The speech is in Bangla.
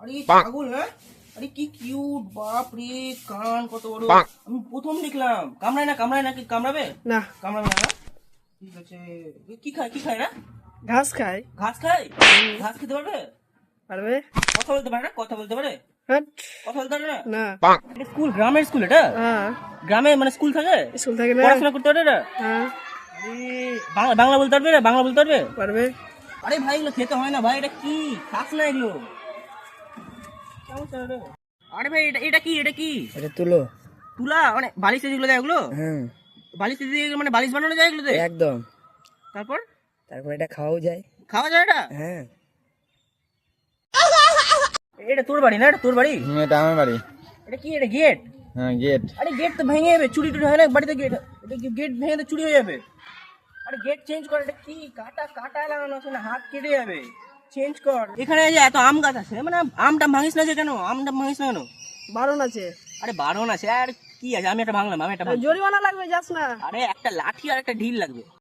আরে ছাগল, হ্যাঁ? আরে কি কিউট, বাপ রে, কান কত বড়। আমি প্রথম দেখলাম। কামড়ায় না, কামড়ায় না, কি কামড়াবে? না, কামড়াবে না, না? ঠিক আছে। কি খায়, কি খায় না? ঘাস খায়। ঘাস খায়? ঘাস খেতে পারবে? পারবে? কথা বলতে পারে না? কথা বলতে পারে? হাট। কথা বলতে পারে না? না। এটা স্কুল, গ্রামের স্কুল এটা? হ্যাঁ, গ্রামে মানে স্কুল থাকে? স্কুল থাকে না। পড়াশোনা করতে পারে এটা? হ্যাঁ, বাংলা বাংলা বলতে পারবে না? বাংলা বলতে পারবে? পারবে। আরে ভাই, এগুলো খেতে হয় না ভাই, এটা কি? খাস না এগুলো। কেমন ছেলে রে? আরে ভাই, এটা এটা কি, এটা কি? এটা তুলো। তুলা মানে বালিশে যেগুলো দেয় ওগুলো? হ্যাঁ, বালিশে দিয়ে মানে বালিশ বানানো যায় এগুলোতে? একদম। তারপর তারপর এটা খাওয়াও যায়। খাওয়া যায় এটা? হ্যাঁ। এটা তোর বাড়ি না? এটা তোর বাড়ি? এটা আমার বাড়ি। এটা কি, এটা গেট? হ্যাঁ, গেট। আরে গেট তো ভেঙে যাবে, চুরি টুরি হয় না বাড়িতে গেট? এটা গেট ভেঙে তো চুরি হয়ে যাবে। আরে গেট চেঞ্জ কর। এটা কি কাটা কাটা লাগানো আছে না, হাত কেটে যাবে। চেঞ্জ কর। এখানে যে এত আম গাছ আছে, মানে আমটা ভাঙিস না যে কেন? আমটা ভাঙিস না কেন? বারণ আছে। আরে বারণ আছে আর কি আছে? আমি একটা ভাঙলাম, আমি একটা ভাঙলাম। জরিমানা লাগবে, যাস না। আরে একটা লাঠি আর একটা ঢিল লাগবে।